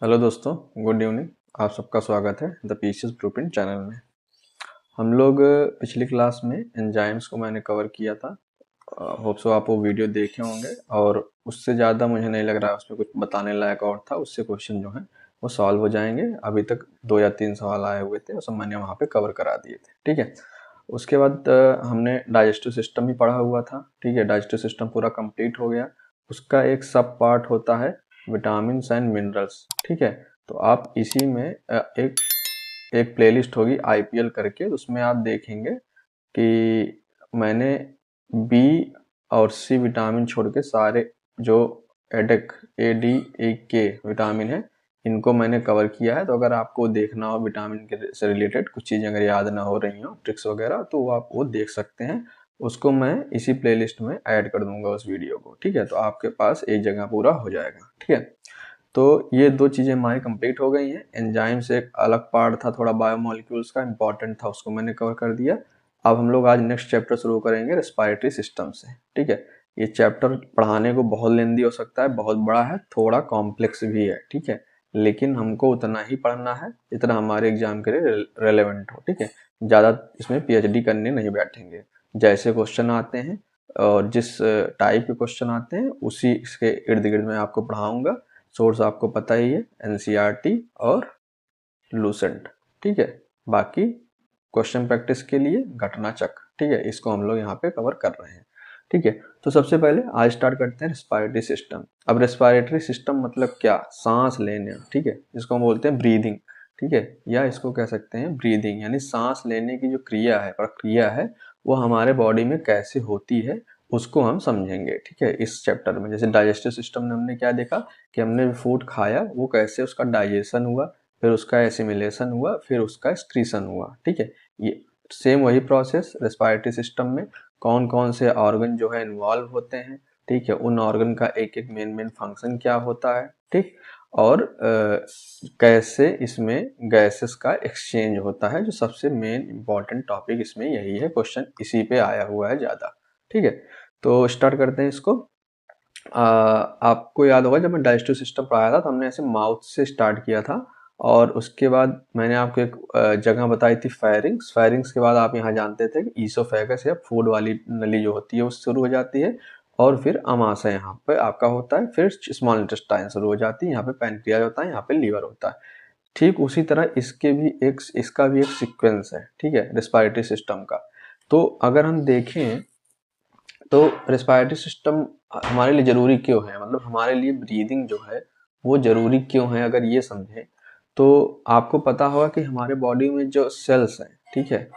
Hello दोस्तों, good evening. आप सबका स्वागत है द पीसीएस ब्लूप्रिंट चैनल में। हम लोग पिछली क्लास में एंजाइम्स को मैंने कवर किया था। होप सो आप वो वीडियो देखे होंगे और उससे ज़्यादा मुझे नहीं लग रहा है उसमें कुछ बताने लायक और था। उससे क्वेश्चन जो है वो सॉल्व हो जाएंगे। अभी तक 2 या 3 सवाल आए हुए थे, वो सब मैंने वहाँ पे कवर करा दिए थे। ठीक है, उसके बाद हमने डाइजेस्टिव सिस्टम भी पढ़ा हुआ था। ठीक है, डाइजेस्टिव सिस्टम पूरा कंप्लीट हो गया। उसका एक सब पार्ट होता है विटामिन एंड मिनरल्स। ठीक है, तो आप इसी में एक प्लेलिस्ट होगी आईपीएल करके, उसमें आप देखेंगे कि मैंने बी और सी विटामिन छोड़ के सारे जो एडेक ए डी ए के विटामिन है इनको मैंने कवर किया है। तो अगर आपको देखना हो विटामिन के से रिलेटेड कुछ चीज़ें अगर याद ना हो रही हो ट्रिक्स वगैरह, तो आप वो देख सकते हैं। उसको मैं इसी प्लेलिस्ट में ऐड कर दूंगा उस वीडियो को। ठीक है, तो आपके पास एक जगह पूरा हो जाएगा। ठीक है, तो ये दो चीज़ें हमारी कंप्लीट हो गई हैं। एंजाइम से एक अलग पार्ट था थोड़ा बायोमोलिक्यूल्स का, इंपॉर्टेंट था, उसको मैंने कवर कर दिया। अब हम लोग आज नेक्स्ट चैप्टर शुरू करेंगे रेस्पिरेटरी सिस्टम से। ठीक है, ये चैप्टर पढ़ाने को बहुत लेंदी हो सकता है, बहुत बड़ा है, थोड़ा कॉम्प्लेक्स भी है। ठीक है, लेकिन हमको उतना ही पढ़ना है जितना हमारे एग्जाम के लिए रेलेवेंट हो। ठीक है, ज़्यादा इसमें पीएचडी करने नहीं बैठेंगे। जैसे क्वेश्चन आते हैं और जिस टाइप के क्वेश्चन आते हैं उसी इसके इर्द गिर्द में आपको पढ़ाऊंगा। सोर्स आपको पता ही है, एनसीईआरटी और लूसेंट। ठीक है, बाकी क्वेश्चन प्रैक्टिस के लिए घटना चक्र। ठीक है, इसको हम लोग यहाँ पे कवर कर रहे हैं। ठीक है, तो सबसे पहले आज स्टार्ट करते हैं रेस्पिरेटरी सिस्टम। अब रेस्पिरेटरी सिस्टम मतलब क्या? सांस लेने। ठीक है, इसको हम बोलते हैं ब्रीदिंग। ठीक है, या इसको कह सकते हैं ब्रीदिंग, यानी सांस लेने की जो क्रिया है, प्रक्रिया है, वो हमारे बॉडी में कैसे होती है उसको हम समझेंगे। ठीक है, इस चैप्टर में जैसे डाइजेस्टिव सिस्टम में हमने क्या देखा कि हमने फूड खाया वो कैसे उसका डाइजेशन हुआ, फिर उसका एसिमिलेशन हुआ, फिर उसका एक्सक्रीशन हुआ। ठीक है, ये सेम वही प्रोसेस रेस्पिरेटरी सिस्टम में कौन कौन से ऑर्गन जो है इन्वॉल्व होते हैं। ठीक है, उन ऑर्गन का एक एक मेन फंक्शन क्या होता है। ठीक, और कैसे इसमें गैसेस का एक्सचेंज होता है, जो सबसे मेन इंपॉर्टेंट टॉपिक इसमें यही है। क्वेश्चन इसी पे आया हुआ है ज़्यादा। ठीक है, तो स्टार्ट करते हैं इसको। आपको याद होगा जब मैं डाइजेस्टिव सिस्टम पढ़ाया था तो हमने ऐसे माउथ से स्टार्ट किया था और उसके बाद मैंने आपको एक जगह बताई थी फेरिंग्स। फेरिंग्स के बाद आप यहाँ जानते थे कि ईसोफेगस या फूड वाली नली जो होती है वो शुरू हो जाती है, और फिर अमाशय यहाँ पे आपका होता है, फिर स्मॉल इंटेस्टाइन शुरू हो जाती है, यहाँ पे पैनक्रियाज होता है, यहाँ पे लीवर होता है। ठीक उसी तरह इसका भी एक सीक्वेंस है। ठीक है, रेस्पिरेटरी सिस्टम का। तो अगर हम देखें तो रेस्पिरेटरी सिस्टम हमारे लिए जरूरी क्यों है, मतलब हमारे लिए ब्रीदिंग जो है वो जरूरी क्यों है, अगर ये समझें तो आपको पता होगा कि हमारे बॉडी में जो सेल्स हैं, ठीक है,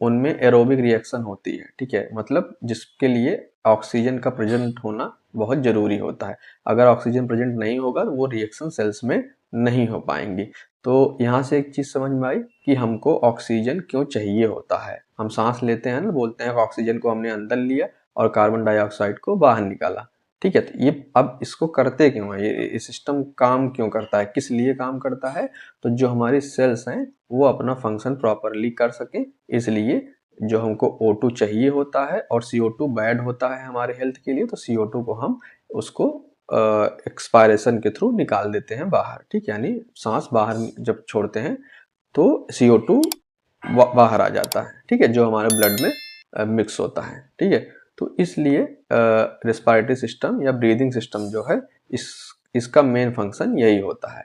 उनमें एरोबिक रिएक्शन होती है। ठीक है, मतलब जिसके लिए ऑक्सीजन का प्रेजेंट होना बहुत जरूरी होता है। अगर ऑक्सीजन प्रेजेंट नहीं होगा तो वो रिएक्शन सेल्स में नहीं हो पाएंगी। तो यहाँ से एक चीज समझ में आई कि हमको ऑक्सीजन क्यों चाहिए होता है। हम सांस लेते हैं ना, बोलते हैं कि ऑक्सीजन को हमने अंदर लिया और कार्बन डाइऑक्साइड को बाहर निकाला। ठीक है, तो ये अब इसको करते क्यों है, ये सिस्टम काम क्यों करता है, किस लिए काम करता है? तो जो हमारी सेल्स हैं वो अपना फंक्शन प्रॉपरली कर सकें, इसलिए जो हमको O2 चाहिए होता है और CO2 बैड होता है हमारे हेल्थ के लिए, तो CO2 को हम उसको एक्सपायरेशन के थ्रू निकाल देते हैं बाहर। ठीक, यानी सांस बाहर जब छोड़ते हैं तो CO2 बाहर आ जाता है। ठीक है, जो हमारे ब्लड में मिक्स होता है। ठीक है, तो इसलिए रेस्पिरेटरी सिस्टम या ब्रीदिंग सिस्टम जो है इसका मेन फंक्शन यही होता है।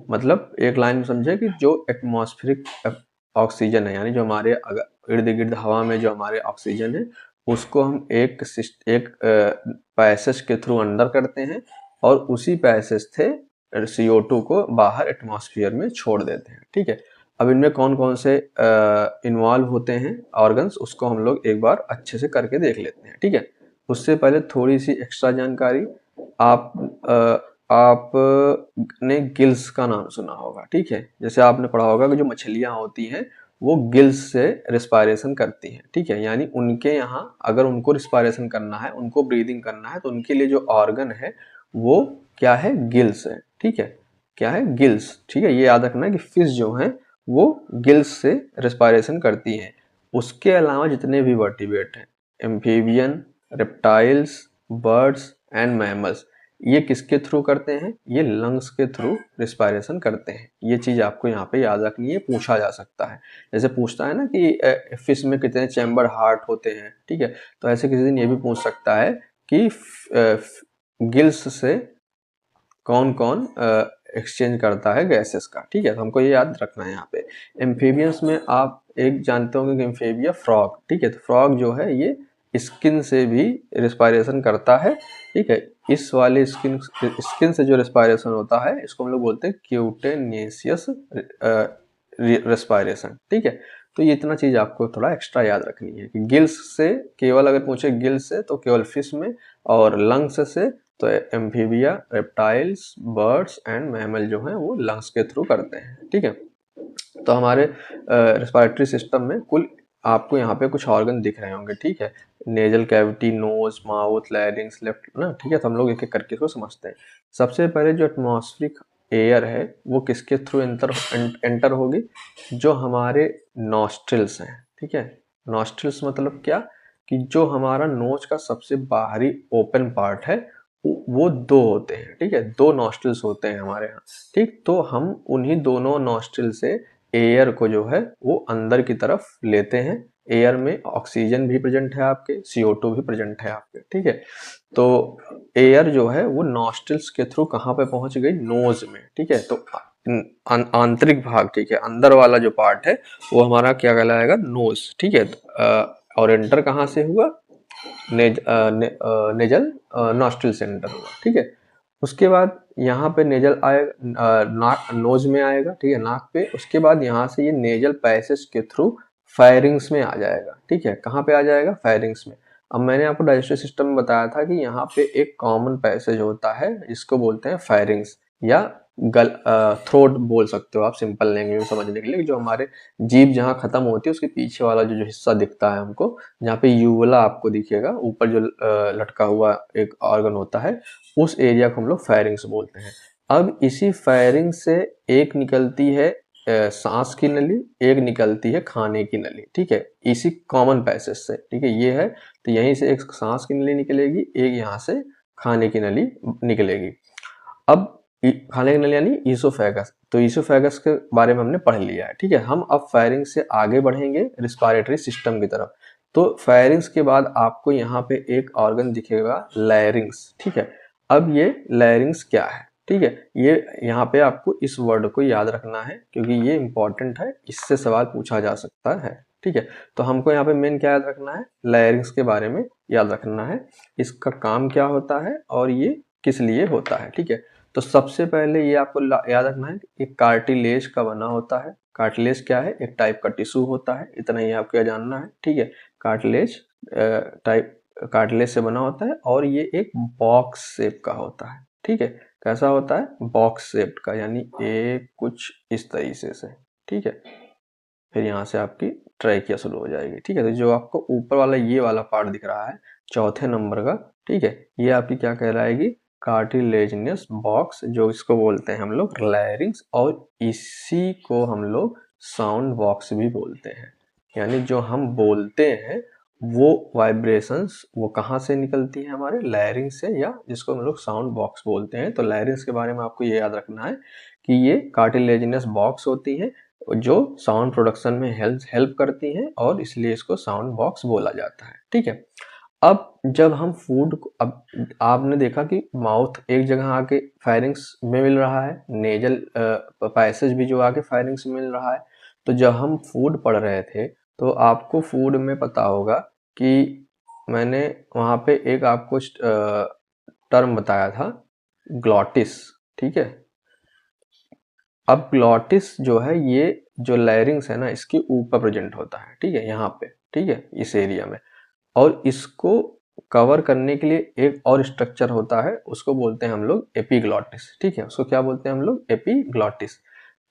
मतलब एक लाइन में समझे कि जो एटमॉस्फेरिक ऑक्सीजन है, यानी जो हमारे इर्द गिर्द हवा में जो हमारे ऑक्सीजन है उसको हम एक पैसेज के थ्रू अंदर करते हैं और उसी पैसेज से CO2 को बाहर एटमॉस्फेयर में छोड़ देते हैं। ठीक है, अब इनमें कौन कौन से इन्वॉल्व होते हैं ऑर्गन्स, उसको हम लोग एक बार अच्छे से करके देख लेते हैं। ठीक है, उससे पहले थोड़ी सी एक्स्ट्रा जानकारी। आप आपने गिल्स का नाम सुना होगा। ठीक है, जैसे आपने पढ़ा होगा कि जो मछलियां होती हैं वो गिल्स से रिस्पायरेशन करती हैं। ठीक है, यानी उनके यहाँ अगर उनको रिस्पायरेशन करना है, उनको ब्रीदिंग करना है, तो उनके लिए जो ऑर्गन है वो क्या है? गिल्स है। ठीक है, क्या है? गिल्स। ठीक है, ये याद रखना है कि फिश जो है वो गिल्स से रेस्पिरेशन करती हैं। उसके अलावा जितने भी वर्टिब्रेट हैं, amphibian, reptiles, birds and mammals, ये किसके थ्रू करते हैं? ये लंग्स के थ्रू रिस्पायरेशन करते हैं। ये चीज आपको यहाँ पे याद रखनी है, पूछा जा सकता है। जैसे पूछता है ना कि फिश में कितने चैम्बर हार्ट होते हैं, ठीक है, तो ऐसे किसी दिन ये भी पूछ सकता है कि गिल्स से कौन कौन एक्सचेंज करता है गैसेस का, ठीक है, तो हमको ये याद रखना है यहाँ पे। एम्फीबियंस में आप एक जानते होंगे कि एम्फीबिया फ्रॉग, ठीक है, तो फ्रॉग जो है ये स्किन से भी रिस्पायरेशन करता है, ठीक है। इस वाले स्किन से जो रिस्पायरेशन होता है इसको हम लोग बोलते हैं क्यूटेनियस रिस्पायरेशन, ठीक है। तो ये इतना चीज आपको थोड़ा एक्स्ट्रा याद रखनी है कि गिल्स से केवल, अगर पूछे गिल्स से तो केवल फिश में, और लंग्स से तो amphibia, reptiles, birds and mammal जो हैं वो लंग्स के थ्रू करते हैं, ठीक है। तो हमारे रेस्पिरेटरी सिस्टम में कुल आपको यहाँ पे कुछ ऑर्गन दिख रहे होंगे, ठीक है, nasal cavity, nose, mouth, larynx, left ना, ठीक है। तो हम लोग एक एक करके इसको समझते हैं। सबसे पहले जो एटमॉस्फेरिक एयर है वो किसके थ्रू एंटर होगी? जो हमारे नॉस्ट्रिल्स हैं, ठीक है। नॉस्ट्रिल्स मतलब क्या? कि जो हमारा नोज का सबसे बाहरी ओपन पार्ट है वो दो होते हैं, ठीक है, दो नॉस्ट्रिल्स होते हैं हमारे यहाँ, ठीक। तो हम उन्हीं दोनों नॉस्ट्रिल से एयर को जो है वो अंदर की तरफ लेते हैं। एयर में ऑक्सीजन भी प्रेजेंट है आपके, CO2 भी प्रेजेंट है आपके, ठीक है। तो एयर जो है वो नॉस्ट्रिल्स के थ्रू कहाँ पे पहुंच गई? नोज में, ठीक है। तो आंतरिक भाग, ठीक है, अंदर वाला जो पार्ट है वो हमारा क्या कहलाएगा? नोज, ठीक है। और एंटर कहाँ से हुआ? नेजल नॉस्ट्रिल से एंटर हुआ, ठीक है। उसके बाद यहाँ पे नेजल आएगा, नाक नोज में आएगा, ठीक है, नाक पे। उसके बाद यहाँ से ये नेजल पैसेज के थ्रू फायरिंग्स में आ जाएगा, ठीक है। कहाँ पे आ जाएगा? फायरिंग्स में। अब मैंने आपको डाइजेस्टिव सिस्टम में बताया था कि यहाँ पे एक कॉमन पैसेज होता है जिसको बोलते हैं फायरिंग्स, या थ्रोट बोल सकते हो आप सिंपल लैंग्वेज में समझने के लिए। जो हमारे जीभ जहाँ खत्म होती है उसके पीछे वाला जो हिस्सा दिखता है हमको, जहाँ पे यूवला आपको दिखेगा, ऊपर जो लटका हुआ एक ऑर्गन होता है, उस एरिया को हम लोग फायरिंग्स बोलते हैं। अब इसी फायरिंग से एक निकलती है सांस की नली, एक निकलती है खाने की नली, ठीक है, इसी कॉमन पैसेज से, ठीक है, ये है। तो यहीं से एक सांस की नली निकलेगी, एक यहाँ से खाने की नली निकलेगी। अब खाने की नली यानी ईसोफेगस, तो ईसोफेगस के बारे में हमने पढ़ लिया है, ठीक है। हम अब फायरिंग से आगे बढ़ेंगे रिस्पायरेटरी सिस्टम की तरफ। तो फायरिंग्स के बाद आपको यहाँ पे एक ऑर्गन दिखेगा, लैरिंग्स, ठीक है। अब ये लैरिंग्स क्या है? ठीक है, ये यहाँ पे आपको इस वर्ड को याद रखना है क्योंकि ये इंपॉर्टेंट है, इससे सवाल पूछा जा सकता है, ठीक है। तो हमको यहाँ पे मेन क्या याद रखना है? लैरिंग्स के बारे में याद रखना है, इसका काम क्या होता है और ये किस लिए होता है, ठीक है। तो सबसे पहले ये आपको याद रखना है कि कार्टिलेज का बना होता है। कार्टिलेज क्या है? एक टाइप का टिश्यू होता है, इतना ही आपको जानना है, ठीक है। कार्टिलेज टाइप कार्टिलेज से बना होता है और ये एक बॉक्स शेप का होता है, ठीक है। कैसा होता है? बॉक्स शेप का, यानी एक कुछ इस तरीके से, ठीक है। फिर यहाँ से आपकी ट्रैकिया शुरू हो जाएगी, ठीक है। तो जो आपको ऊपर वाला ये वाला पार्ट दिख रहा है चौथे नंबर का, ठीक है, ये आपकी क्या कहलाएगी? कार्टिलेजिनस बॉक्स, जो इसको बोलते हैं हम लोग लैरिंग्स, और इसी को हम लोग साउंड बॉक्स भी बोलते हैं। यानी जो हम बोलते हैं वो वाइब्रेशंस वो कहाँ से निकलती है? हमारे लैरिंग्स से, या जिसको हम लोग साउंड बॉक्स बोलते हैं। तो लैरिंग्स के बारे में आपको ये याद रखना है कि ये कार्टिलेजिनस बॉक्स होती है जो साउंड प्रोडक्शन में हेल्प करती हैं, और इसलिए इसको साउंड बॉक्स बोला जाता है, ठीक है। अब जब हम फूड को, अब आपने देखा कि माउथ एक जगह आके फायरिंग्स में मिल रहा है, नेजल पैसेज भी जो आके फायरिंग्स में मिल रहा है। तो जब हम फूड पढ़ रहे थे तो आपको फूड में पता होगा कि मैंने वहाँ पे एक आपको टर्म बताया था, ग्लॉटिस, ठीक है। अब ग्लॉटिस जो है, ये जो लैरिंग्स है ना, इसके ऊपर प्रेजेंट होता है, ठीक है, यहाँ पे, ठीक है, इस एरिया में। और इसको कवर करने के लिए एक और स्ट्रक्चर होता है, उसको बोलते हैं हम लोग एपिग्लॉटिस, ठीक है। उसको क्या बोलते हैं हम लोग? एपिग्लॉटिस।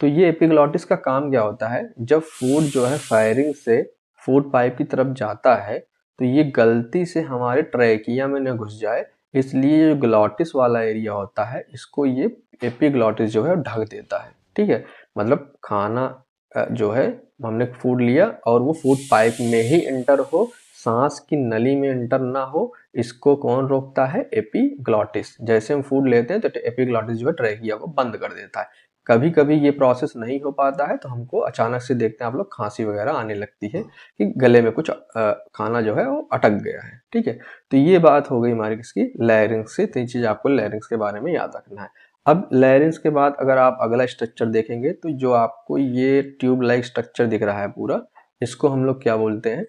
तो ये एपिग्लॉटिस का काम क्या होता है? जब फूड जो है फायरिंग से फूड पाइप की तरफ जाता है तो ये गलती से हमारे ट्रैकिया में न घुस जाए, इसलिए जो ग्लॉटिस वाला एरिया होता है इसको ये एपिग्लॉटिस जो है ढक देता है, ठीक है। मतलब खाना जो है, हमने फूड लिया और वो फूड पाइप में ही एंटर हो, सांस की नली में एंटर ना हो, इसको कौन रोकता है? एपिग्लॉटिस। जैसे हम फूड लेते हैं तो एपिग्लॉटिस जो है ट्रैकिया को बंद कर देता है। कभी कभी ये प्रोसेस नहीं हो पाता है तो हमको अचानक से देखते हैं आप लोग खांसी वगैरह आने लगती है कि गले में कुछ खाना जो है वो अटक गया है। ठीक है, तो ये बात हो गई हमारी किसकी? लैरिंक्स से। तो ये चीज आपको लैरिंक्स के बारे में याद रखना है। अब लैरिंक्स के बाद अगर आप अगला स्ट्रक्चर देखेंगे तो जो आपको ये ट्यूब लाइक स्ट्रक्चर दिख रहा है पूरा, इसको हम लोग क्या बोलते हैं?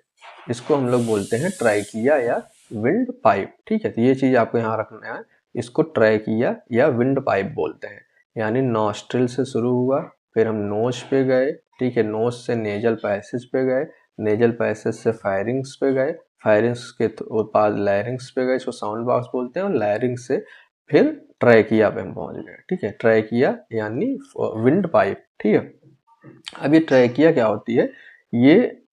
इसको हम लोग बोलते हैं ट्राइकिया या विंड पाइप। ठीक है, तो ये चीज आपको यहाँ रखना है, इसको ट्राइकिया या विंड पाइप बोलते हैं। यानी नॉस्ट्रिल से शुरू हुआ, फिर हम नोज पे गए, ठीक है, नोज से नेजल पैसेज पे गए, नेजल पैसेज से फायरिंग्स पे गए, फायरिंग्स के बाद लैरिंग्स पे गए, इसको साउंड बॉक्स बोलते हैं, और लैरिंग्स से फिर ट्रैकिया पे हम पहुंच गए। ठीक है, ट्रैकिया यानी विंड पाइप। ठीक है, अब ये ट्रैकिया क्या होती है? ये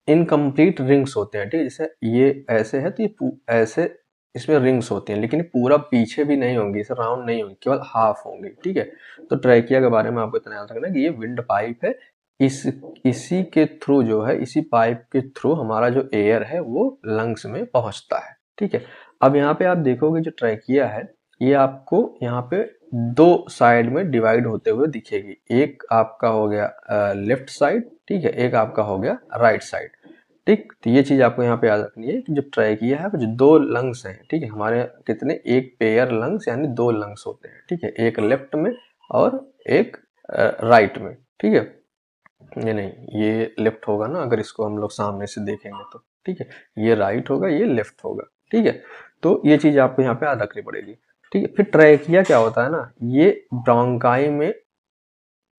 इनकम्प्लीट रिंग्स होते हैं। ठीक है, जैसे ये ऐसे है तो ये ऐसे इसमें रिंग्स होती हैं, लेकिन ये पूरा पीछे भी नहीं होंगी, इसे राउंड नहीं होंगी, केवल हाफ होंगी। ठीक है, तो ट्रैकिया के बारे में आपको इतना याद रखना है कि ये विंड पाइप है। इसी के थ्रू जो है, इसी पाइप के थ्रू हमारा जो एयर है वो लंग्स में पहुंचता है। ठीक है, अब यहाँ पे आप देखोगे जो ट्रैकिया है ये आपको यहाँ पे दो साइड में डिवाइड होते हुए दिखेगी। एक आपका हो गया लेफ्ट साइड, ठीक है, एक आपका हो गया राइट साइड। ठीक, तो ये चीज आपको यहाँ पे याद रखनी है कि जो ट्रैकिया है जो दो लंग्स हैं। ठीक है, हमारे कितने? एक पेयर लंग्स यानी दो लंग्स होते हैं। ठीक है, एक लेफ्ट में और एक राइट में। ठीक है, ये नहीं, ये लेफ्ट होगा ना अगर इसको हम लोग सामने से देखेंगे तो। ठीक है, ये राइट होगा, ये लेफ्ट होगा। ठीक है, तो ये चीज आपको यहाँ पे याद रखनी पड़ेगी। ठीक है, फिर ट्रैकिया क्या होता है ना, ये ब्रोंकाई में,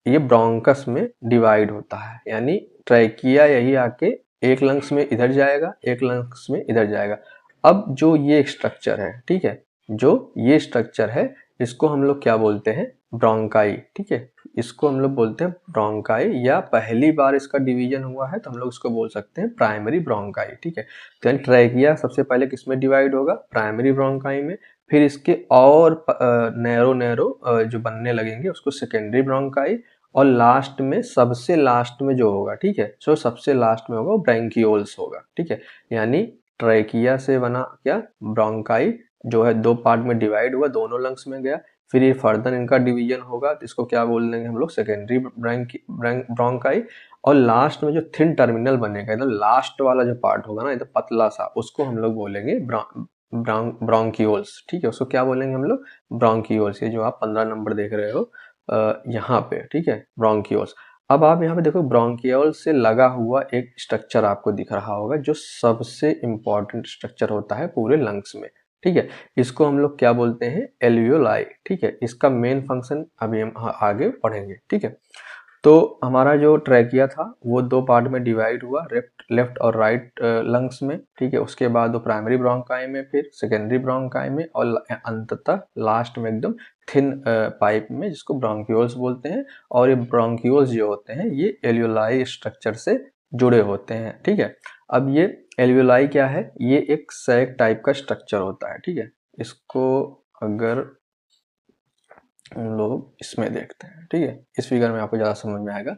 ये ब्रोंकस में डिवाइड होता है। यानी ट्रैकिया यही आके एक लंग्स में इधर जाएगा, एक लंग्स में इधर जाएगा। अब जो ये स्ट्रक्चर है, ठीक है, जो ये स्ट्रक्चर है इसको हम लोग क्या बोलते हैं? ब्रोंकाई। ठीक है, इसको हम लोग बोलते हैं ब्रोंकाई, या पहली बार इसका डिवीजन हुआ है तो हम लोग इसको बोल सकते हैं प्राइमरी ब्रोंकाई। ठीक है, तो ट्रैकिया सबसे पहले किस में डिवाइड होगा? प्राइमरी ब्रोंकाई में। फिर इसके और नैरो नैरो जो बनने लगेंगे उसको सेकेंडरी ब्रोंकाई, और लास्ट में, सबसे लास्ट में जो होगा, ठीक है, जो सबसे लास्ट में होगा वो ब्रैंकियोल्स होगा। ठीक है, यानी ट्रैकिया से बना क्या? ब्रोंकाई, जो है दो पार्ट में डिवाइड हुआ, दोनों लंग्स में गया। फिर ये फर्दर इनका डिवीजन होगा तो इसको क्या बोल देंगे हम लोग? Secondary bronchi. और लास्ट में जो थिन टर्मिनल बनेगा, एकदम लास्ट वाला जो पार्ट होगा ना, एकदम पतला सा, उसको हम लोग बोलेंगे ब्रोंकियोल्स। ठीक है, उसको क्या बोलेंगे हम लोग? ब्रोंकियोल्स। ये जो आप 15 नंबर देख रहे हो यहाँ पे, ठीक है, ब्रोंकियोल्स। अब आप यहाँ पे देखो, ब्रोंकियोल से लगा हुआ एक स्ट्रक्चर आपको दिख रहा होगा जो सबसे इंपॉर्टेंट स्ट्रक्चर होता है पूरे लंग्स में। ठीक है, इसको हम लोग क्या बोलते हैं? एल्वियोलाई। ठीक है, इसका मेन फंक्शन अभी हम आगे पढ़ेंगे। ठीक है, तो हमारा जो ट्रैकिया था वो दो पार्ट में डिवाइड हुआ, लेफ्ट और राइट लंग्स में। ठीक है, उसके बाद वो प्राइमरी ब्रोंकाई में, फिर सेकेंडरी ब्रोंकाई में, और अंततः लास्ट में एकदम थिन पाइप में, जिसको ब्रोंकियोल्स बोलते हैं। और ये ब्रोंकियोल्स जो होते हैं ये एल्वियोलाई स्ट्रक्चर से जुड़े होते हैं। ठीक है, अब ये एल्वियोलाई क्या है? ये एक सैक टाइप का स्ट्रक्चर होता है। ठीक है, इसको अगर हम लोग इसमें देखते हैं, ठीक है, इस फिगर में आपको ज़्यादा समझ में आएगा।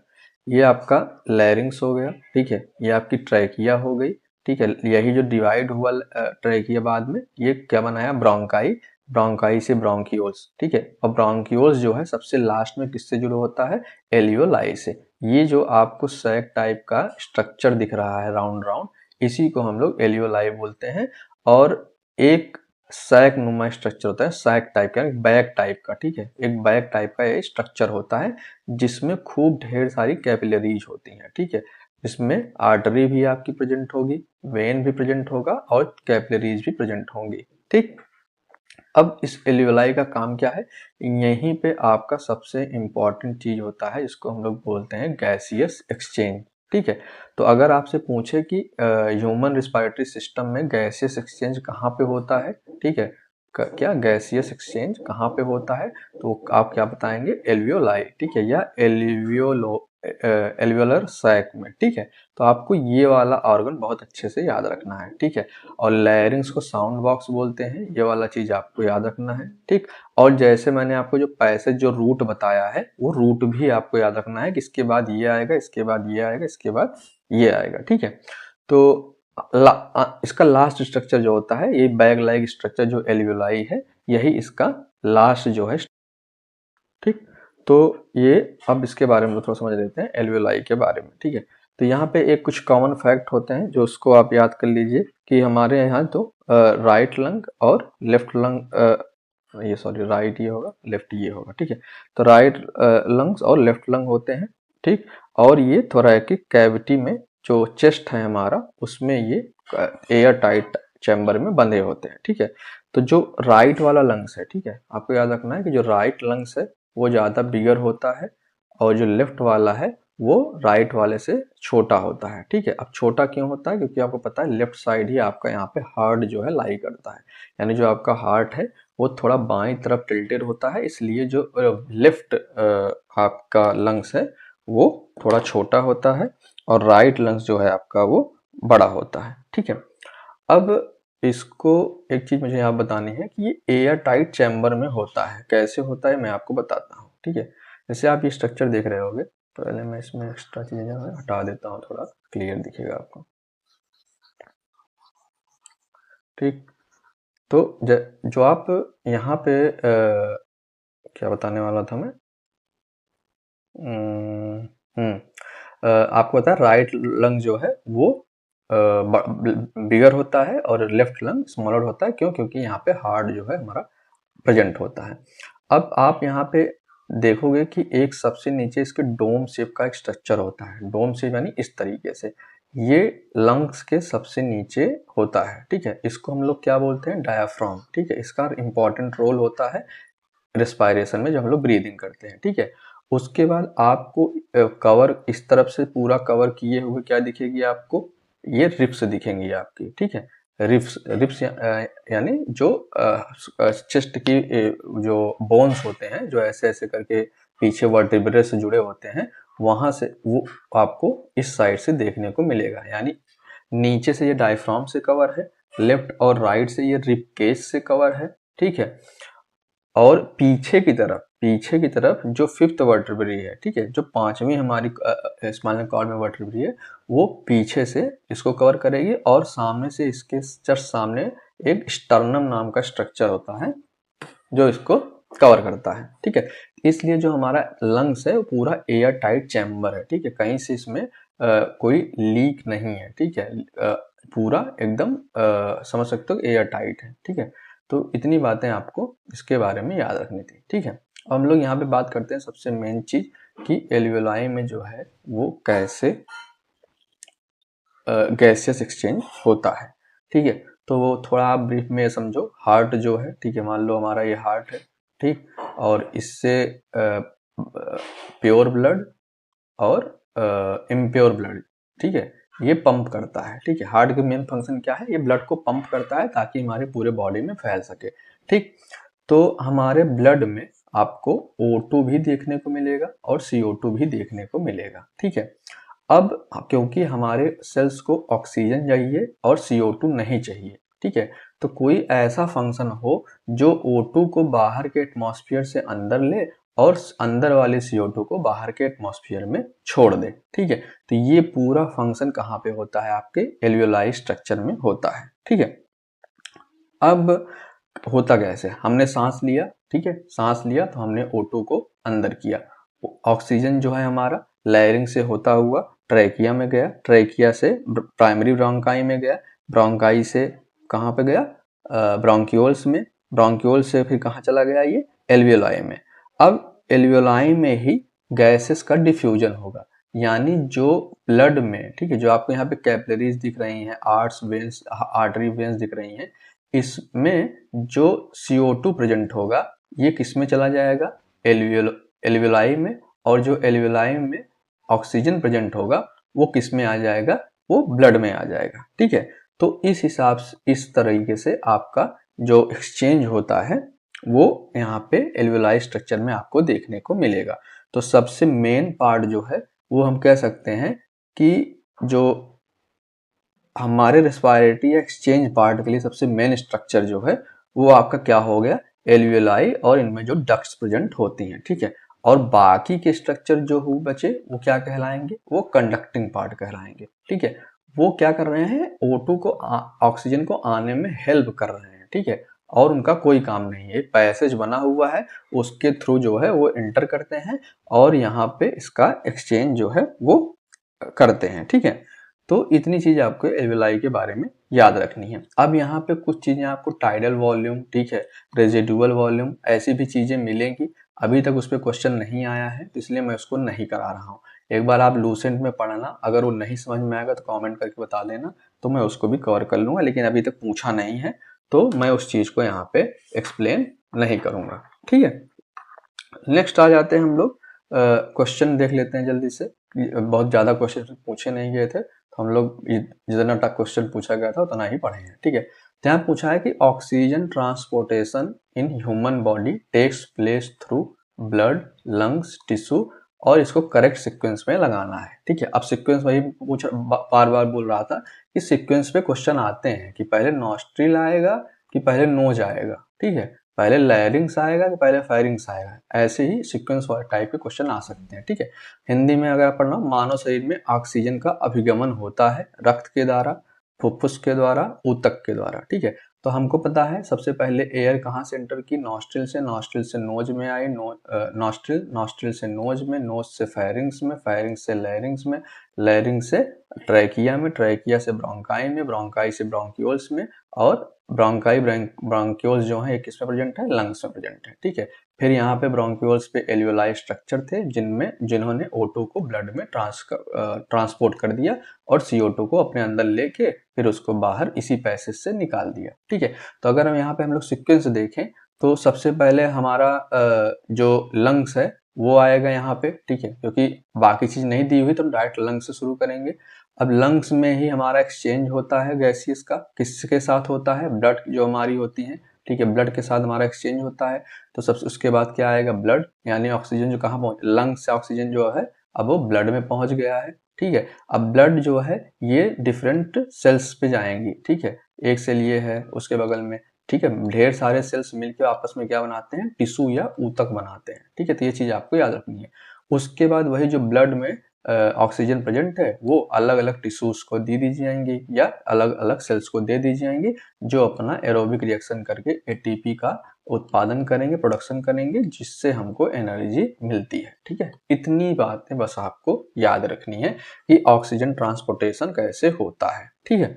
ये आपका लैरिंग्स हो गया, ठीक है, ये आपकी ट्रैकिया हो गई। ठीक है, यही जो डिवाइड हुआ ट्रैकिया बाद में, ये क्या बनाया? ब्रोंकाई। ब्रोंकाई से ब्रोंकियोल्स। ठीक है, और ब्रोंकियोल्स जो है सबसे लास्ट में किससे जुड़ा होता है? एल्वियोलाई से। ये जो आपको सैक टाइप का स्ट्रक्चर दिख रहा है राउंड राउंड, इसी को हम लोग एल्वियोलाई बोलते हैं। और एक सैक नुमा स्ट्रक्चर होता है, सैक टाइप का, बैग टाइप का। ठीक है, एक बैग टाइप का ये स्ट्रक्चर होता है जिसमें खूब ढेर सारी कैपिलरीज होती हैं। ठीक है, इसमें आर्टरी भी आपकी प्रेजेंट होगी, वेन भी प्रेजेंट होगा, और कैपिलरीज भी प्रेजेंट होंगी। ठीक, अब इस एल्वियोलाई का काम क्या है? यहीं पे आपका सबसे इंपॉर्टेंट चीज होता है, जिसको हम लोग बोलते हैं गैसियस एक्सचेंज। ठीक है, तो अगर आपसे पूछे कि ह्यूमन रिस्पायरेटरी सिस्टम में गैसियस एक्सचेंज कहाँ पे होता है, ठीक है, क्या गैसियस एक्सचेंज कहाँ पे होता है, तो आप क्या बताएंगे? एल्वियोलाई। ठीक है, या एल्वियोलर सैक में। ठीक है, तो आपको ये वाला ऑर्गन बहुत अच्छे से याद रखना है। ठीक है, और लैरिंग्स को साउंड बॉक्स बोलते हैं, ये वाला चीज आपको याद रखना है। ठीक, और जैसे मैंने आपको जो पैसेज जो रूट बताया है, वो रूट भी आपको याद रखना है कि इसके बाद ये आएगा, इसके बाद ये आएगा, इसके बाद ये आएगा। ठीक है, तो इसका लास्ट स्ट्रक्चर जो होता है, ये बैग लाइक स्ट्रक्चर जो एल्वियोलाई है, यही इसका लास्ट जो है। ठीक, तो ये अब इसके बारे में थोड़ा समझ लेते हैं एल्वियोलाई के बारे में। ठीक है, तो यहाँ पे एक कुछ कॉमन फैक्ट होते हैं जो उसको आप याद कर लीजिए कि हमारे यहाँ तो राइट लंग और लेफ्ट लंग, ये सॉरी राइट ये होगा, लेफ्ट ये होगा। ठीक है, तो राइट लंग्स और लेफ्ट लंग होते हैं। ठीक, और ये थोरैकिक कैविटी में जो चेस्ट है हमारा, उसमें ये एयर टाइट चैम्बर में बंधे होते हैं। ठीक है, तो जो राइट वाला लंग्स है, ठीक है, आपको याद रखना है कि जो राइट लंग्स है वो ज़्यादा बिगर होता है और जो लेफ्ट वाला है वो राइट वाले से छोटा होता है। ठीक है, अब छोटा क्यों होता है? क्योंकि आपको पता है लेफ्ट साइड ही आपका यहाँ पे हार्ट जो है लाई करता है, यानी जो आपका हार्ट है वो थोड़ा बाईं तरफ टिल्टेड होता है, इसलिए जो लेफ्ट आपका लंग्स है वो थोड़ा छोटा होता है और राइट लंग्स जो है आपका वो बड़ा होता है। ठीक है, अब इसको एक चीज मुझे यहाँ बतानी है कि ये एयर टाइट चैम्बर में होता है। कैसे होता है मैं आपको बताता हूँ। ठीक है, जैसे आप ये स्ट्रक्चर देख रहे होगे, तो पहले मैं इसमें एक्स्ट्रा चीजें हटा देता हूँ, थोड़ा क्लियर दिखेगा आपको। ठीक, तो जो आप यहाँ पे क्या बताने वाला था मैं, आपको पता है राइट लंग जो है वो बिगर होता है और लेफ्ट लंग स्मॉलर होता है। क्यों? क्योंकि यहाँ पे हार्ट जो है हमारा प्रेजेंट होता है। अब आप यहाँ पे देखोगे कि एक सबसे नीचे इसके डोम शेप का एक स्ट्रक्चर होता है। डोम शेप यानी इस तरीके से, ये लंग्स के सबसे नीचे होता है। ठीक है, इसको हम लोग क्या बोलते हैं? डायाफ्राम। ठीक है, इसका इंपॉर्टेंट रोल होता है रेस्पायरेशन में जब हम लोग ब्रीदिंग करते हैं। ठीक है, उसके बाद आपको कवर इस तरफ से पूरा कवर किए हुए क्या दिखेगी आपको? ये रिप्स दिखेंगी आपकी। ठीक है, रिप्स रिप्स यानी जो चेस्ट की जो बोन्स होते हैं जो ऐसे ऐसे करके पीछे वर्टिब्रे से जुड़े होते हैं, वहां से वो आपको इस साइड से देखने को मिलेगा। यानी नीचे से ये डायफ्राम से कवर है, लेफ्ट और राइट से ये रिप केस से कवर है। ठीक है, और पीछे की तरफ जो फिफ्थ वर्टेब्री है, ठीक है, जो पांचवी हमारी स्पाइनल कॉर्ड में वर्टेब्री है, वो पीछे से इसको कवर करेगी और सामने से इसके जस्ट सामने एक स्टर्नम नाम का स्ट्रक्चर होता है जो इसको कवर करता है। ठीक है, इसलिए जो हमारा लंग्स है वो पूरा एयर टाइट चैम्बर है। ठीक है, कहीं से इसमें कोई लीक नहीं है। ठीक है, पूरा एकदम समझ सकते हो एयर टाइट है। ठीक है, तो इतनी बातें आपको इसके बारे में याद रखनी थी। ठीक है, अब हम लोग यहाँ पे बात करते हैं सबसे मेन चीज कि एल्वियोलाई में जो है वो कैसे गैसियस एक्सचेंज होता है। ठीक है, तो वो थोड़ा आप ब्रीफ में समझो। हार्ट जो है, ठीक है, मान लो हमारा ये हार्ट है, ठीक, और इससे प्योर ब्लड और इम्प्योर ब्लड, ठीक है, ये पंप करता है। ठीक है, हार्ट का मेन फंक्शन क्या है? ये ब्लड को पंप करता है ताकि हमारे पूरे बॉडी में फैल सके। ठीक, तो हमारे ब्लड में आपको O2 भी देखने को मिलेगा और CO2 भी देखने को मिलेगा। ठीक है, अब क्योंकि हमारे सेल्स को ऑक्सीजन चाहिए और CO2 नहीं चाहिए, ठीक है, तो कोई ऐसा फंक्शन हो जो O2 को बाहर के एटमॉस्फेयर से अंदर ले और अंदर वाले CO2 को बाहर के एटमॉस्फेयर में छोड़ दे। ठीक है, तो ये पूरा फंक्शन कहाँ पे होता है? आपके एल्वियोलाई स्ट्रक्चर में होता है। ठीक है, अब होता कैसे? हमने सांस लिया, ठीक है, सांस लिया तो हमने O2 को अंदर किया, ऑक्सीजन जो है हमारा लेयरिंग से होता हुआ ट्रैकिया में गया, ट्रैकिया से प्राइमरी ब्रोंकाई में गया, ब्रोंकाई से कहाँ पे गया? ब्रोंक्यूल्स में, ब्रोंक्यूल से फिर कहाँ चला गया? ये एल्वियोलाई में। अब एल्वियोलाई में ही गैसेस का डिफ्यूजन होगा, यानी जो ब्लड में, ठीक है, जो आपको यहाँ पे कैपिलरीज दिख रही हैं, आर्ट्स वेन्स, आर्टरी वेन्स दिख रही हैं, इसमें जो CO2 प्रेजेंट होगा ये किस में चला जाएगा? एल्वियोलाई में। और जो एल्वियोलाई में ऑक्सीजन प्रेजेंट होगा वो किस में आ जाएगा? वो ब्लड में आ जाएगा। ठीक है, तो इस हिसाब से, इस तरीके से आपका जो एक्सचेंज होता है वो यहाँ पे एल्वियोलाई स्ट्रक्चर में आपको देखने को मिलेगा। तो सबसे मेन पार्ट जो है वो हम कह सकते हैं कि जो हमारे रेस्पिरेटरी एक्सचेंज पार्ट के लिए सबसे मेन स्ट्रक्चर जो है वो आपका क्या हो गया? एल्वियोलाई, और इनमें जो डक्ट्स प्रेजेंट होती हैं। ठीक है, और बाकी के स्ट्रक्चर जो हो बचे वो क्या कहलाएंगे? वो कंडक्टिंग पार्ट कहलाएंगे। ठीक है, वो क्या कर रहे हैं, O2 को ऑक्सीजन को आने में हेल्प कर रहे हैं, ठीक है, और उनका कोई काम नहीं है, पैसेज बना हुआ है, उसके थ्रू जो है वो एंटर करते हैं और यहाँ पे इसका एक्सचेंज जो है वो करते हैं, ठीक है। तो इतनी चीज आपको एल्वेलाई के बारे में याद रखनी है। अब यहाँ पे कुछ चीजें आपको टाइडल वॉल्यूम, ठीक है, रेजिडुअल वॉल्यूम, ऐसी भी चीजें मिलेंगी। अभी तक उस पर क्वेश्चन नहीं आया है तो इसलिए मैं उसको नहीं करा रहा हूँ। एक बार आप लूसेंट में पढ़ना, अगर वो नहीं समझ में आएगा तो कमेंट करके बता देना, तो मैं उसको भी कवर कर लूंगा, लेकिन अभी तक पूछा नहीं है तो मैं उस चीज को यहाँ पे एक्सप्लेन नहीं करूंगा, ठीक है। नेक्स्ट आ जाते हैं हम लोग, क्वेश्चन देख लेते हैं जल्दी से। बहुत ज्यादा क्वेश्चन पूछे नहीं गए थे तो हम लोग जितना तक क्वेश्चन पूछा गया था उतना ही पढ़े हैं, ठीक है। तो यहाँ पूछा है कि oxygen transportation in human body takes place through blood, lungs, tissue, और इसको करेक्ट सीक्वेंस में लगाना है, ठीक है। अब सीक्वेंस वही पूछा, बार बार बोल रहा था कि सीक्वेंस पे क्वेश्चन आते हैं कि पहले नॉस्ट्रिल आएगा कि पहले नोज आएगा, ठीक है, पहले लैरिंग्स आएगा कि पहले फायरिंग्स आएगा, ऐसे ही सीक्वेंस टाइप के क्वेश्चन आ सकते हैं, ठीक है। हिंदी में अगर पढ़ना, मानव शरीर में ऑक्सीजन का अभिगमन होता है रक्त के द्वारा, फुफ्फुस के द्वारा, ऊतक के द्वारा, ठीक है। तो हमको पता है सबसे पहले एयर कहाँ से एंटर की, नॉस्ट्रिल से, नॉस्ट्रिल से नोज में आई, नॉस्ट्रिल, नॉस्ट्रिल से नोज में, नोज से फायरिंग्स में, फायरिंग्स से लैरिंग्स में, लैरिंग से ट्रैकिया में, ट्रैकिया से ब्रोंकाई में, ब्रोंकाई से ब्रोंक्यूल्स में, और ब्रोंकाई ब्रोंक्यूल्स जो है किस में प्रेजेंट है, लंग्स में प्रेजेंट है, ठीक है। फिर यहाँ पे ब्रोंक्यूल्स पे एल्वियोलाई स्ट्रक्चर थे जिन्होंने O2 को ब्लड में ट्रांसपोर्ट कर दिया और CO2 को अपने अंदर लेके फिर उसको बाहर इसी पैसेज से निकाल दिया, ठीक है। तो अगर हम यहाँ पे हम लोग सीक्वेंस देखें तो सबसे पहले हमारा जो लंग्स है वो आएगा यहाँ पे, ठीक है, क्योंकि बाकी चीज नहीं दी हुई तो डायरेक्ट लंग्स से शुरू करेंगे। अब लंग्स में ही हमारा एक्सचेंज होता है गैसियस का, किसके साथ होता है, ब्लड जो हमारी होती है, ठीक है, ब्लड के साथ हमारा एक्सचेंज होता है। तो सबसे उसके बाद क्या आएगा, ब्लड, यानी ऑक्सीजन जो कहाँ पहुंच, लंग्स से ऑक्सीजन जो है अब वो ब्लड में पहुंच गया है, ठीक है। अब ब्लड जो है ये डिफरेंट सेल्स पे जाएंगी, ठीक है, एक सेल ये है उसके बगल में, ठीक है, ढेर सारे सेल्स मिलकर आपस में क्या बनाते हैं, टिश्यू या ऊतक बनाते हैं, ठीक है। तो ये चीज आपको याद रखनी है। उसके बाद वही जो ब्लड में ऑक्सीजन प्रेजेंट है वो अलग अलग टिश्यूज को दे दी जाएंगी या अलग अलग सेल्स को दे दी जाएंगी, जो अपना एरोबिक रिएक्शन करके ATP का उत्पादन करेंगे, प्रोडक्शन करेंगे, जिससे हमको एनर्जी मिलती है, ठीक है। इतनी बातें बस आपको याद रखनी है कि ऑक्सीजन ट्रांसपोर्टेशन कैसे होता है, ठीक है।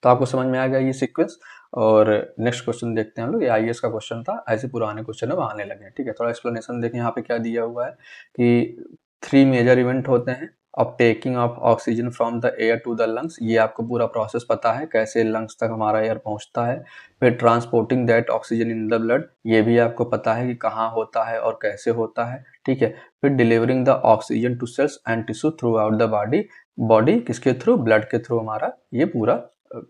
तो आपको समझ में आ गया ये सीक्वेंस। और नेक्स्ट क्वेश्चन देखते हैं हम लोग, ये IAS का क्वेश्चन था, ऐसे पुराने क्वेश्चन अब आने लगे हैं, ठीक है। थोड़ा एक्सप्लेनेशन देखें यहाँ पे क्या दिया हुआ है कि 3 मेजर इवेंट होते हैं, अब taking off oxygen from the air to the lungs, ये आपको पूरा प्रोसेस पता है कैसे लंग्स तक हमारा एयर पहुंचता है। फिर transporting that oxygen in the blood, ये भी आपको पता है कि कहाँ होता है और कैसे होता है, ठीक है। फिर delivering the oxygen to cells and tissue throughout the body, body किसके थ्रू, ब्लड के थ्रू हमारा ये पूरा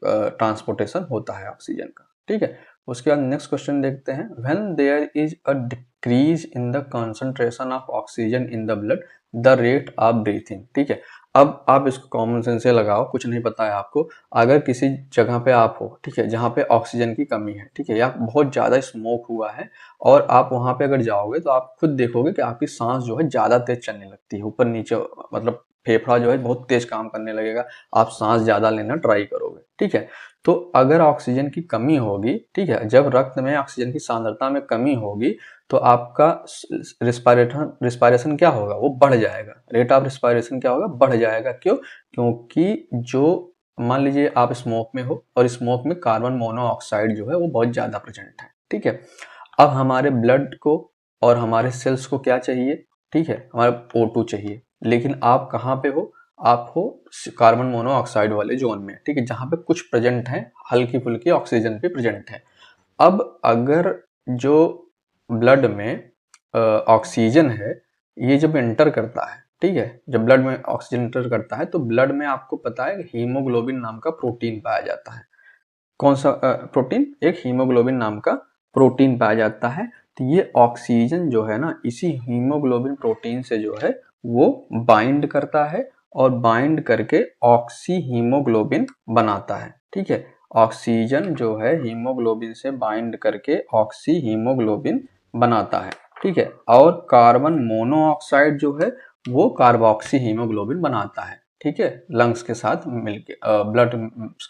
ट्रांसपोर्टेशन होता है ऑक्सीजन का, ठीक है। उसके बाद नेक्स्ट क्वेश्चन देखते हैं, when there is a decrease in the concentration of oxygen in the blood the rate of breathing, ठीक है। अब आप इसको कॉमन सेंस से लगाओ, कुछ नहीं पता है आपको, अगर किसी जगह पे आप हो, ठीक है, जहाँ पे ऑक्सीजन की कमी है, ठीक है, या बहुत ज्यादा स्मोक हुआ है और आप वहां पे अगर जाओगे तो आप खुद देखोगे कि आपकी सांस जो है ज्यादा तेज चलने लगती है, ऊपर नीचे, मतलब फेफड़ा जो है बहुत तेज काम करने लगेगा, आप सांस ज्यादा लेना ट्राई करोगे, ठीक है। तो अगर ऑक्सीजन की कमी होगी, ठीक है, जब रक्त में ऑक्सीजन की सांद्रता में कमी होगी तो आपका रिस्पायरेशन क्या होगा, वो बढ़ जाएगा, रेट ऑफ रिस्पायरेशन क्या होगा, बढ़ जाएगा। क्यों, क्योंकि जो मान लीजिए आप स्मोक में हो और स्मोक में कार्बन मोनोऑक्साइड जो है वो बहुत ज्यादा प्रेजेंट है, ठीक है। अब हमारे ब्लड को और हमारे सेल्स को क्या चाहिए, ठीक है, हमारे O2 चाहिए, लेकिन आप कहाँ पे हो, आप हो कार्बन मोनोऑक्साइड वाले जोन में, ठीक है, जहां पे कुछ प्रेजेंट है, हल्की फुल्की ऑक्सीजन भी प्रेजेंट है। अब अगर जो ब्लड में ऑक्सीजन है ये जब एंटर करता है, ठीक है, जब ब्लड में ऑक्सीजन एंटर करता है तो ब्लड में आपको पता है हीमोग्लोबिन नाम का प्रोटीन पाया जाता है। कौन सा प्रोटीन, एक हीमोग्लोबिन नाम का प्रोटीन पाया जाता है। तो ये ऑक्सीजन जो है ना, इसी हीमोग्लोबिन प्रोटीन से जो है वो बाइंड करता है और बाइंड करके ऑक्सी हीमोग्लोबिन बनाता है, ठीक है। ऑक्सीजन जो है हीमोग्लोबिन से बाइंड करके ऑक्सी हीमोग्लोबिन बनाता है, ठीक है। और कार्बन मोनोऑक्साइड जो है वो कार्बोक्सी हीमोग्लोबिन बनाता है। ठीक है, लंग्स के साथ मिलके, ब्लड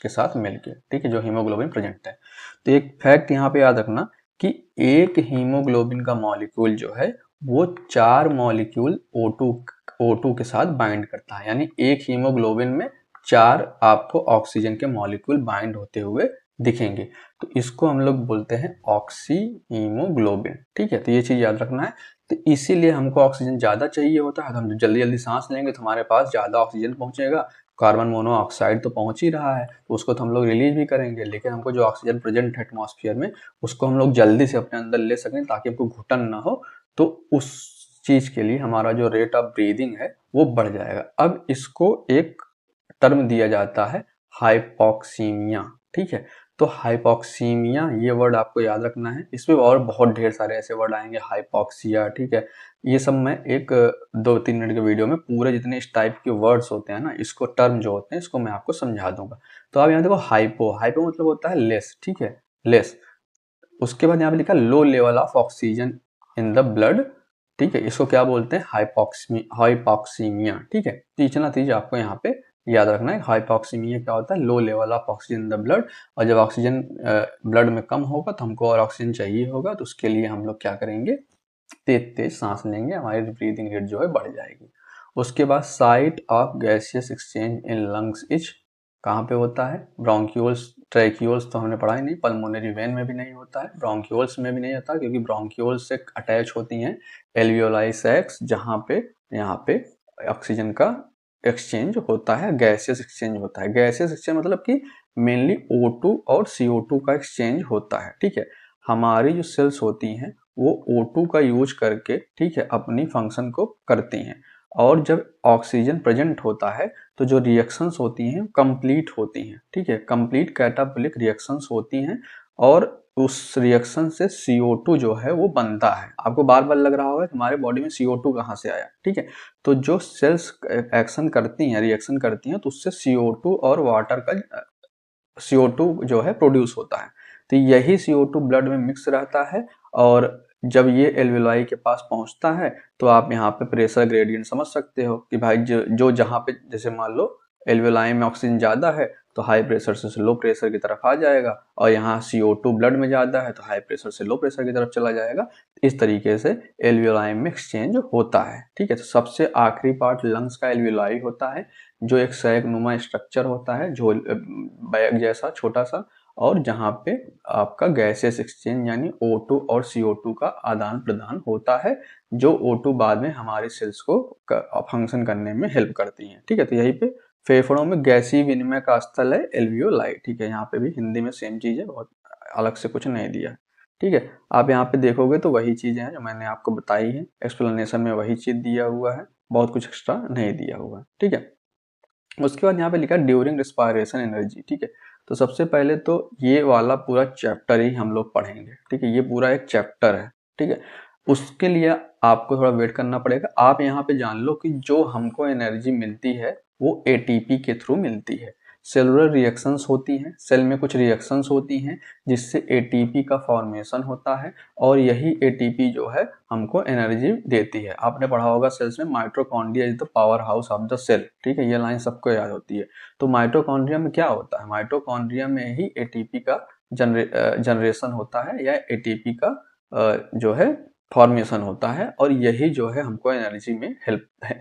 के साथ मिलके, ठीक है, जो हीमोग्लोबिन प्रेजेंट है। तो एक फैक्ट यहाँ पे याद रखना कि एक हीमोग्लोबिन का मॉलिक्यूल जो है वो 4 मॉलिक्यूल O2 के साथ बाइंड करता है, यानी एक हीमोग्लोबिन में 4 आपको ऑक्सीजन के मॉलिक्यूल बाइंड होते हुए दिखेंगे। तो इसको हम लोग बोलते हैं ऑक्सी हीमोग्लोबिन, ठीक है। तो ये चीज याद रखना है। तो इसीलिए हमको ऑक्सीजन ज्यादा चाहिए होता है, तो हम जल्दी जल्दी सांस लेंगे तो हमारे पास ज्यादा ऑक्सीजन पहुंचेगा। कार्बन मोनोऑक्साइड तो पहुंच ही रहा है, तो उसको तो हम लोग रिलीज भी करेंगे, लेकिन हमको जो ऑक्सीजन प्रेजेंट है एटमॉस्फेयर में उसको हम लोग जल्दी से अपने अंदर ले सकें ताकि हमको घुटन ना हो। तो उस चीज के लिए हमारा जो रेट ऑफ ब्रीदिंग है वो बढ़ जाएगा। अब इसको एक टर्म दिया जाता है हाइपोक्सीमिया, ठीक है। तो हाइपोक्सीमिया ये वर्ड आपको याद रखना है। इसमें और बहुत ढेर सारे ऐसे वर्ड आएंगे, हाइपोक्सिया, ठीक है। ये सब मैं एक 2-3 मिनट के वीडियो में पूरे जितने इस टाइप के वर्ड्स होते हैं ना, इसको टर्म जो होते हैं इसको मैं आपको समझा दूंगा। तो आप यहाँ देखो हाइपो, हाइपो मतलब होता है लेस, ठीक है, लेस। उसके बाद यहाँ पे लिखा low level of oxygen in the blood, ठीक है, इसको क्या बोलते हैं, हाइपोक्सीमिया, ठीक है। तो इतना चीज आपको यहाँ पे याद रखना है। हाइपोक्सीमिया क्या होता है, low level of oxygen in the blood. और जब ऑक्सीजन ब्लड में कम होगा तो हमको और ऑक्सीजन चाहिए होगा, तो उसके लिए हम लोग क्या करेंगे, तेज तेज सांस लेंगे, हमारी ब्रीदिंग रेट जो है बढ़ जाएगी। उसके बाद site of gaseous exchange in lungs is कहाँ पे होता है, ब्रोंक्यूल्स, ट्रैक्यूल्स तो हमने पढ़ा ही नहीं, पल्मोनरी वेन में भी नहीं होता है, ब्रोंक्यूल्स में भी नहीं होता, क्योंकि ब्रोंक्यूल्स से अटैच होती हैं एल्वियोलाई सैक्स, जहाँ पे यहाँ पे ऑक्सीजन का एक्सचेंज होता है, गैसियस एक्सचेंज होता है। गैसियस एक्सचेंज मतलब कि मेनली O2 और CO2 का एक्सचेंज होता है, ठीक है। हमारी जो सेल्स होती हैं वो O2 का यूज करके, ठीक है, अपनी फंक्शन को करती हैं। और जब ऑक्सीजन प्रेजेंट होता है तो जो रिएक्शंस होती हैं कंप्लीट होती हैं, ठीक है, कंप्लीट कैटाबोलिक रिएक्शंस होती हैं। और उस रिएक्शन से CO2 जो है वो बनता है। आपको बार बार लग रहा होगा कि हमारे बॉडी में CO2 कहाँ से आया, ठीक है। तो जो सेल्स एक्शन करती हैं, रिएक्शन करती हैं, तो उससे CO2 और वाटर का CO2 जो है प्रोड्यूस होता है। तो यही CO2 ब्लड में मिक्स रहता है, और जब ये एल्वियोलाई के पास पहुंचता है तो आप यहाँ पे प्रेशर ग्रेडियंट समझ सकते हो कि भाई जो जहाँ पे, जैसे मान लो एल्वियोलाई में ऑक्सीजन ज़्यादा है तो हाई प्रेशर से लो प्रेशर की तरफ आ जाएगा, और यहाँ CO2 ब्लड में ज़्यादा है तो हाई प्रेशर से लो प्रेशर की तरफ चला जाएगा। इस तरीके से एल्वियोलाई में एक्सचेंज होता है, ठीक है। तो सबसे आखिरी पार्ट लंग्स का एल्वियोलाई होता है, जो एक सैक नुमा स्ट्रक्चर होता है, जो बैग जैसा छोटा सा, और जहाँ पे आपका गैसेस एक्सचेंज यानी O2 और CO2 का आदान प्रदान होता है, जो O2 बाद में हमारे सेल्स को फंक्शन करने में हेल्प करती हैं, ठीक है। तो यहीं पे फेफड़ों में गैसीय विनिमय का स्थल है एल्वियोलाई, ठीक है। यहाँ पे भी हिंदी में सेम चीज है, बहुत अलग से कुछ नहीं दिया है, ठीक है। आप यहाँ पे देखोगे तो वही चीजें हैं जो मैंने आपको बताई है, एक्सप्लेनेशन में वही चीज दिया हुआ है, बहुत कुछ एक्स्ट्रा नहीं दिया हुआ है, ठीक है। उसके बाद यहाँ पे लिखा ड्यूरिंग रिस्पायरेशन एनर्जी, ठीक है। तो सबसे पहले तो ये वाला पूरा चैप्टर ही हम लोग पढ़ेंगे, ठीक है, ये पूरा एक चैप्टर है, ठीक है। उसके लिए आपको थोड़ा वेट करना पड़ेगा। आप यहाँ पे जान लो कि जो हमको एनर्जी मिलती है वो ATP के थ्रू मिलती है। सेलुलर रिएक्शंस होती हैं, सेल में कुछ रिएक्शंस होती हैं जिससे ATP का फॉर्मेशन होता है, और यही ATP जो है हमको एनर्जी देती है। आपने पढ़ा होगा सेल्स में mitochondria is the powerhouse of the cell, ठीक है, ये लाइन सबको याद होती है। तो माइटोकॉन्ड्रिया में क्या होता है, माइटोकॉन्ड्रिया में ही ATP का जनरेशन होता है, या ATP का जो है फॉर्मेशन होता है, और यही जो है हमको एनर्जी में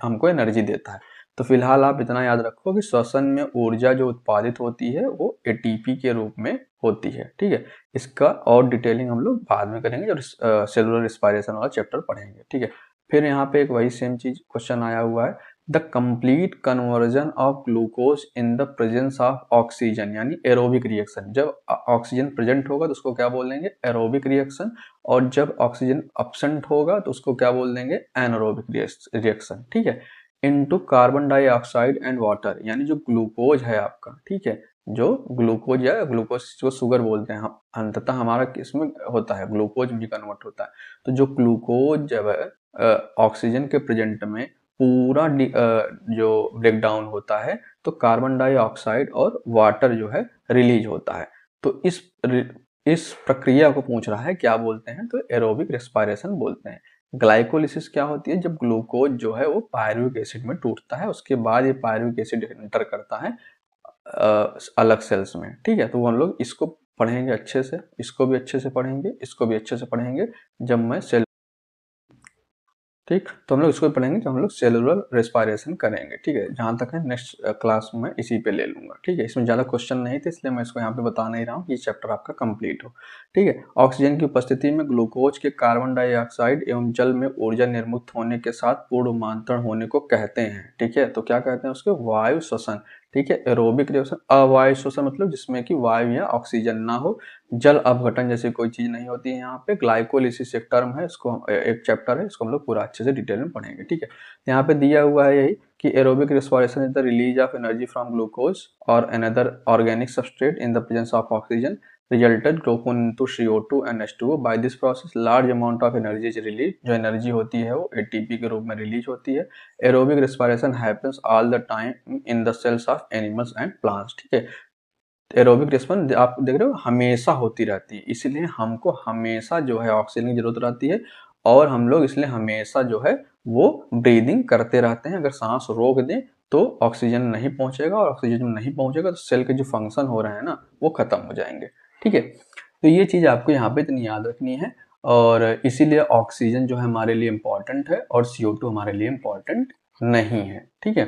हमको एनर्जी देता है। तो फिलहाल आप इतना याद रखो कि श्वसन में ऊर्जा जो उत्पादित होती है वो ATP के रूप में होती है, ठीक है। इसका और डिटेलिंग हम लोग बाद में करेंगे जब सेलुलर रिस्पायरेशन वाला चैप्टर पढ़ेंगे, ठीक है। फिर यहाँ पे एक वही सेम चीज क्वेश्चन आया हुआ है, the complete conversion of glucose in the presence of oxygen यानी एरोबिक रिएक्शन। जब ऑक्सीजन प्रेजेंट होगा तो उसको क्या बोल देंगे, एरोबिक रिएक्शन, और जब ऑक्सीजन अब्सेंट होगा तो उसको क्या बोल देंगे, एनारोबिक रिएक्शन, ठीक है। Into carbon dioxide and water, यानी जो ग्लूकोज है आपका, ठीक है, जो ग्लूकोज या ग्लूकोज जो शुगर बोलते हैं, हम अंततः हमारा किसमें होता है, ग्लूकोज में कन्वर्ट होता है। तो जो ग्लूकोज जब ऑक्सीजन के प्रेजेंट में पूरा जो ब्रेक डाउन होता है तो कार्बन डाइऑक्साइड और वाटर जो है रिलीज होता है। तो इस प्रक्रिया को पूछ रहा है क्या बोलते हैं, तो एरोबिक रेस्पिरेशन बोलते हैं। ग्लाइकोलिसिस क्या होती है, जब ग्लूकोज जो है वो पायरुविक एसिड में टूटता है, उसके बाद ये पायरुविक एसिड एंटर करता है अलग सेल्स में। ठीक है, तो हम लोग इसको पढ़ेंगे अच्छे से, इसको भी अच्छे से पढ़ेंगे, इसको भी अच्छे से पढ़ेंगे जब मैं सेल। ठीक, तो हम लोग इसको पढ़ेंगे जब हम लोग सेलुलर रेस्पिरेशन करेंगे। ठीक है, जहां तक है नेक्स्ट क्लास में इसी पे ले लूंगा। ठीक है, इसमें ज़्यादा क्वेश्चन नहीं थे इसलिए मैं इसको यहाँ पे बता नहीं रहा हूँ कि ये चैप्टर आपका कंप्लीट हो। ठीक है, ऑक्सीजन की उपस्थिति में ग्लूकोज के कार्बन डाइऑक्साइड एवं जल में ऊर्जा निर्मुक्त होने के साथ पूर्ण रूपांतरण होने को कहते हैं। ठीक है, तो क्या कहते हैं उसके, वायु श्वसन। ठीक है, एरोबिक रिएक्शन, अवायु श्वसन मतलब जिसमें कि वायु या ऑक्सीजन ना हो, जल अपघटन जैसी कोई चीज नहीं होती है यहाँ पे। ग्लाइकोलिसिस एक टर्म है, इसको एक चैप्टर है, इसको हम लोग पूरा अच्छे से डिटेल में पढ़ेंगे। ठीक है, यहाँ पे दिया हुआ है यही कि aerobic respiration is the release of energy from glucose और another organic substrate in the presence of oxygen resulted glucose into CO2 and H2O. By this process large amount of energy is released. जो energy होती है वो ATP के रूप में release होती है। Aerobic respiration happens all the time in the cells of animals and plants. ठीक है, एरोबिक रिस्पॉन्स आप देख रहे हो हमेशा होती रहती है, इसलिए हमको हमेशा जो है ऑक्सीजन की जरूरत रहती है और हम लोग इसलिए हमेशा जो है वो ब्रीदिंग करते रहते हैं। अगर सांस रोक दें तो ऑक्सीजन नहीं पहुंचेगा और ऑक्सीजन नहीं पहुंचेगा तो सेल के जो फंक्शन हो रहे हैं ना वो खत्म हो जाएंगे। ठीक है, तो ये चीज आपको यहाँ पे इतनी याद रखनी है और इसीलिए ऑक्सीजन जो है हमारे लिए इम्पोर्टेंट है और CO2 हमारे लिए इम्पोर्टेंट नहीं है। ठीक है,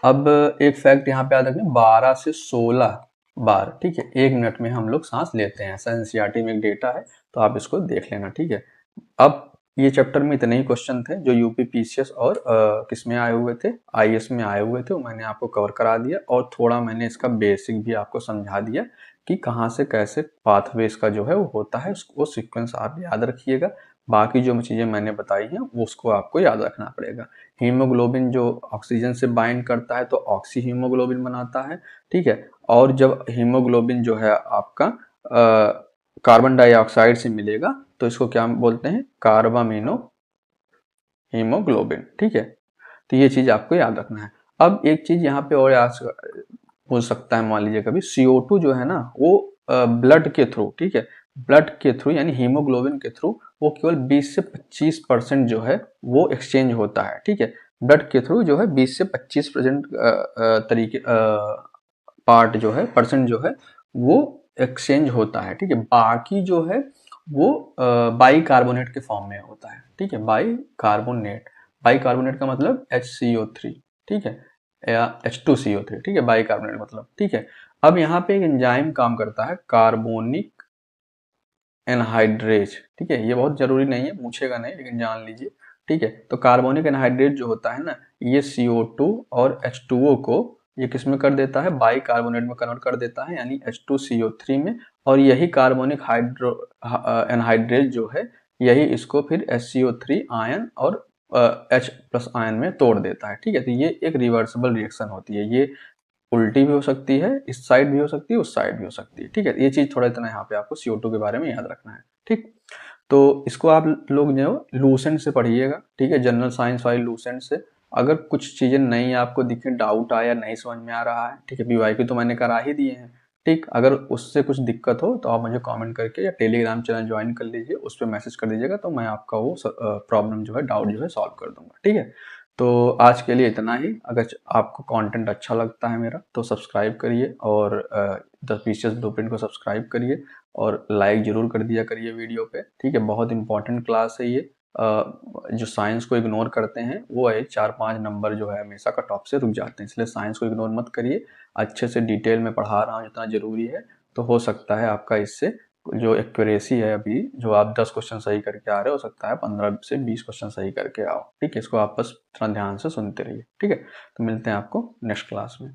अब एक फैक्ट यहाँ पे याद रखना, 12 से 16 बार, ठीक है, 1 मिनट में हम लोग सांस लेते हैं, ऐसा एनसीईआरटी में एक डेटा है, तो आप इसको देख लेना। ठीक है, अब ये चैप्टर में इतने ही क्वेश्चन थे जो यूपी पीसीएस और किस में आए हुए थे, आईएएस में आए हुए थे, वो मैंने आपको कवर करा दिया और थोड़ा मैंने इसका बेसिक भी आपको समझा दिया कि कहाँ से कैसे पाथवेज का जो है वो होता है, उसको सीक्वेंस आप याद रखिएगा। बाकी जो चीज़ें मैंने बताई हैं वो उसको आपको याद रखना पड़ेगा। हीमोग्लोबिन जो ऑक्सीजन से बाइंड करता है तो ऑक्सी हीमोग्लोबिन बनाता है। ठीक है, और जब हीमोग्लोबिन जो है आपका कार्बन डाइऑक्साइड से मिलेगा तो इसको क्या बोलते हैं, कार्बामिनो हीमोग्लोबिन। ठीक है, तो ये चीज आपको याद रखना है। अब एक चीज यहाँ पे और याद हो सकता है, मान लीजिए कभी CO2 जो है ना वो ब्लड के थ्रू, ठीक है, ब्लड के थ्रू यानी हीमोग्लोबिन के थ्रू वो केवल 20 से 25% जो है वो एक्सचेंज होता है। ठीक है, ब्लड के थ्रू जो है 20 से 25% तरीके पार्ट जो है परसेंट जो है वो एक्सचेंज होता है। ठीक है, बाकी जो है वो बाई कार्बोनेट के फॉर्म में होता है। ठीक है, बाई कार्बोनेट का मतलब HCO3, ठीक है, या H2CO3, ठीक है, बाई कार्बोनेट मतलब। ठीक है, अब यहाँ पे एक एंजाइम काम करता है कार्बोनिक एनहाइड्रेज। ठीक है, ये बहुत जरूरी नहीं है, पूछेगा नहीं लेकिन जान लीजिए। ठीक है, तो कार्बोनिक एनहाइड्रेट जो होता है ना ये CO2 और H2O को ये किस में कर देता है, बाई कार्बोनेट में कन्वर्ट कर देता है यानी H2CO3 में, और यही कार्बोनिक एनहाइड्रेट जो है यही इसको फिर HCO3 आयन और H+ आयन में तोड़ देता है। ठीक है, तो ये एक रिवर्सिबल रिएक्शन होती है, ये उल्टी भी हो सकती है, इस साइड भी हो सकती है, उस साइड भी हो सकती है। ठीक है, ये चीज थोड़ा इतना यहाँ पे आपको CO2 के बारे में याद रखना है। ठीक, तो इसको आप लोग जो लूसेंट से पढ़िएगा। ठीक है, जनरल साइंस वाली लूसेंट से। अगर कुछ चीजें नई आपको दिखे, डाउट आया, नहीं समझ में आ रहा है, ठीक है, PYQ तो मैंने करा ही दिए हैं। ठीक, अगर उससे कुछ दिक्कत हो तो आप मुझे कमेंट करके या टेलीग्राम चैनल ज्वाइन कर लीजिए, उस पर मैसेज कर दीजिएगा तो मैं आपका वो प्रॉब्लम जो है, डाउट जो है सॉल्व कर दूंगा। ठीक है, तो आज के लिए इतना ही। अगर आपको कंटेंट अच्छा लगता है मेरा तो सब्सक्राइब करिए और द पीसीएस ब्लूप्रिंट को सब्सक्राइब करिए और लाइक जरूर कर दिया करिए वीडियो पे। ठीक है, बहुत इंपॉर्टेंट क्लास है ये। जो साइंस को इग्नोर करते हैं वो है 4-5 नंबर जो है हमेशा कट ऑफ से रुक जाते हैं, इसलिए साइंस को इग्नोर मत करिए। अच्छे से डिटेल में पढ़ा रहा हूँ जितना जरूरी है, तो हो सकता है आपका इससे जो एक्यूरेसी है, अभी जो आप 10 क्वेश्चन सही करके आ रहे हो सकता है 15 से 20 क्वेश्चन सही करके आओ। ठीक है, इसको आप बस थोड़ा ध्यान से सुनते रहिए। ठीक है, तो मिलते हैं आपको नेक्स्ट क्लास में।